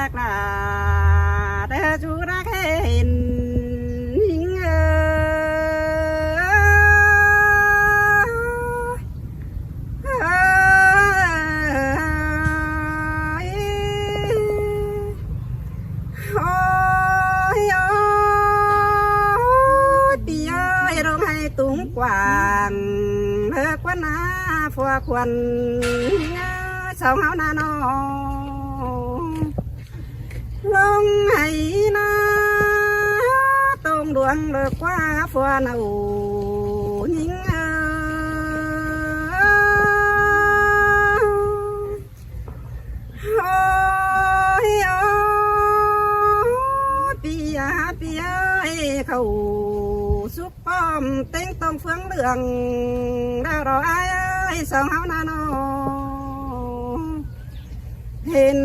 ากลาเด้อจูรักเห็นหิงโอ้ยปีเอ้ยร้องให้ตุ้งกวางเลิกวันนาฟัวควันสาวเฮานาโนลงให้นาตรงดวงเลิกกว่าฟัวนายิงโอ้ยปีเอ้ยเขาสุกป้อมเต็งตรงเฟืองเหลืองแล้วรอไอ้สาวเฮานาโนเห็น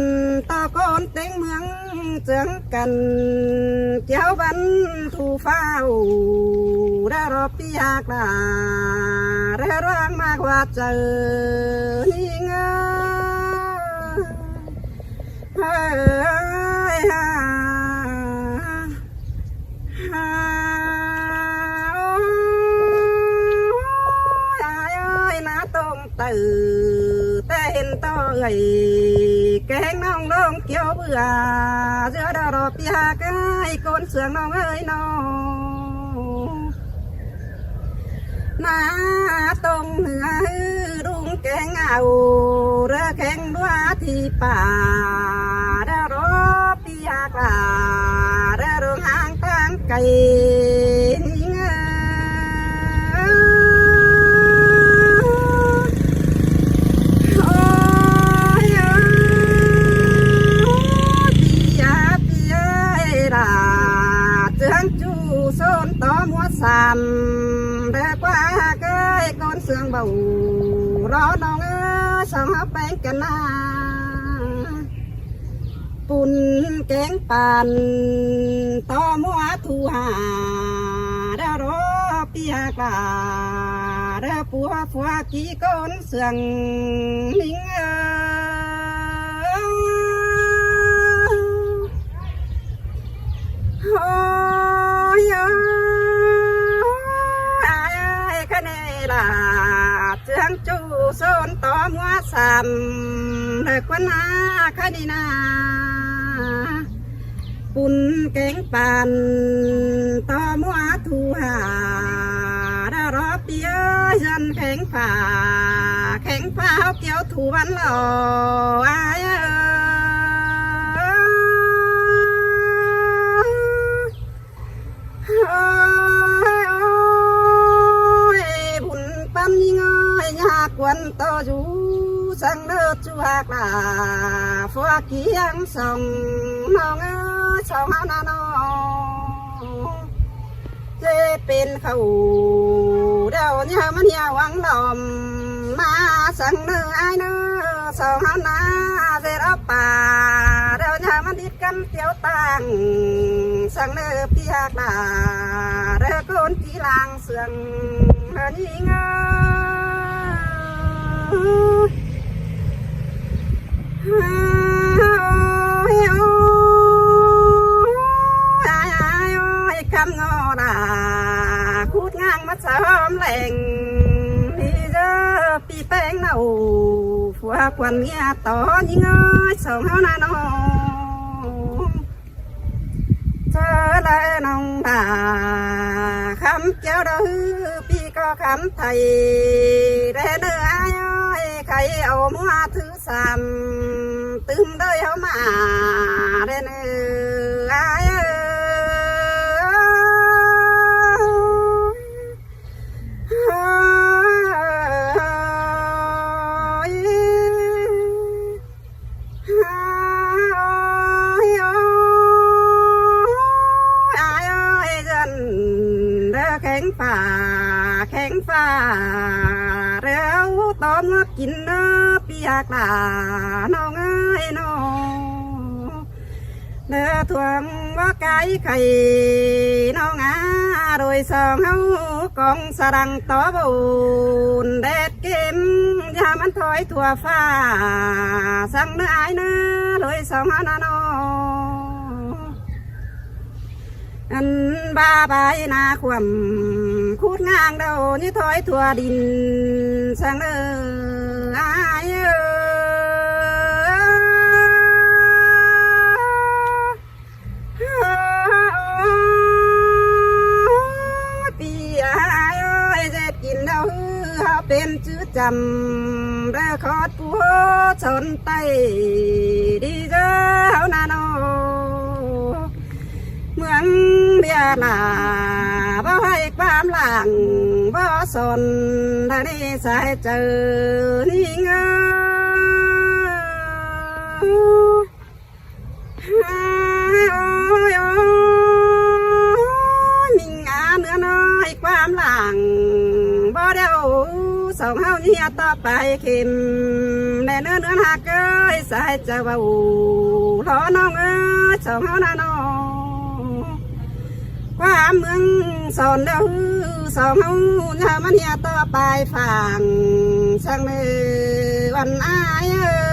ตะโกนเต็งเมืองเจืองกันเจ้าบันทูฟ้าได้รอบปียากลาได้ร้างมากว่าเจอนี่เงาเฮ้ยน้าต้องตื่นแต่เห็นต่อเอ่ยแกงน้องน้องเกี่ยวเบื่อเสื้อดอกปีหากายก้นเสืองน้องเอ้ยน้องน้าตรงเหนือรุงแกงเอาเรือแข่งด้วยที่ป่าเรือรบปีหากลาเรือรงหางตั้งไก่สามเด็กว่าเกยก้อนเสืองเบารอน้องสองแป้งกันนาปุ่นแกงปานต่อมัวทูหาเดารอปีหากลาเดาปัวฟัวกี่ก้อนเสืองลิงเจืองจูโซนต่อมัวสามเด็กวันนาคดีนาปุ่นแกงปานต่อมัวทูหาดารอเปียยันแข็งฝ่าเกี่ยวถูวันหล่ออายควันต่ออยู่สังเลิศจูหากลาฟัวเกียงส่องน้องสองนาโนเจเป็นเขาเดาเนี่ยมันยาวังดอมมาสังเนื้อไอเนื้อสองนาเจรับป่าเดาเนี่ยมันดิดกันเตียวตังสังเนื้อปีหากลาเรือโกนจีลางเสืองเฮนิงคำงอดาคูดงางมาซ้อมแหล่งพี่เจอปีแป้งเนาฟัวควันเมียต่อยิงสองเฮานาโนเธอและน้องดาคำเจ้าดื้อปีก็คำไทยได้เนื้อใครเอามัวถือสามตึมเดยเอามาได้เนื้อแข็งฝ่าแล้วต้มกินเนื้อปียากลาน้องเอ้ยน้องเนื้อถ่วงว่าไก่ไข่น้องโดยสองเฮากองสรังต่อบุญเด็ดเก็ม ยามันถอยทั่วฟ้าสั่งเนื้อไอ้เนื้อเลยสองหานาโนอันบาบายนาความคูดงางเดานี่ถอยทั่วดินสั่งเนื้อไอ้เป็นชื่อจำและขอดปัวชนไตดีเจ้านาโนเมืองเบียนาบ่ให้ความหลังบ่สนทางนี้สายเจอนี่เงามิงอาเนื้อน้อยความหลังบ่เดียวสองเฮาเนี่ยต่อไปเข็มแน่เนื้อหักเอ้ยสายจะว่ารอน้องเอ้ยสองเฮานาน้องความเมืองสอนเด้อสองเฮาเนี่ยมันเนี่ยต่อไปฝั่งช่างมือวันอายเอ้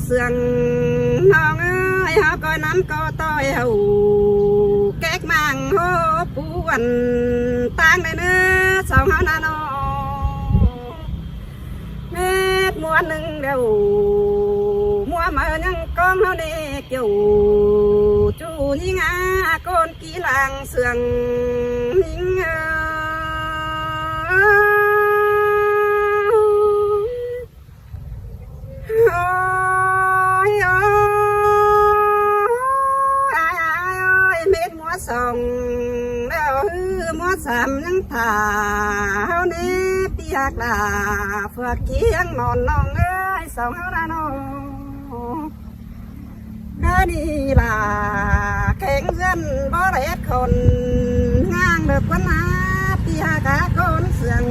เสื่องน้องเอ้ยเฮาก้อยน้ำก็ต้อยเฮาแก๊กมังโฮปูวันตั้งในเนื้อสองเฮานาโนเม็ดมัวหนึ่งเดียวมัวมายังก้องเฮาเด็กอยู่จูยิงอาก้นกีหลังเสื่องยิงส่งแล้วมัวสามยังถ่าเฮานี้เปียกลาเฟือกเคียงนอนน้องเอ้ยสองเฮานาน้องนี่ล่ะแข่งเส้นบ่เล็ดคนงางเด็กวันนาเปียกาคนเสื่อง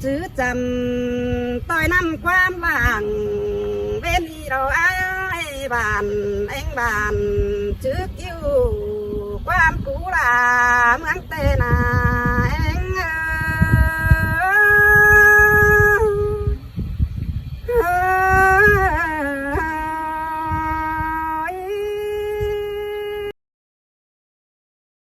จื้อจำต่อยน้ำความบางเว้นเราไอ้บานเอ็งบานจื้อกิ้วความกูลาเมืองเตนา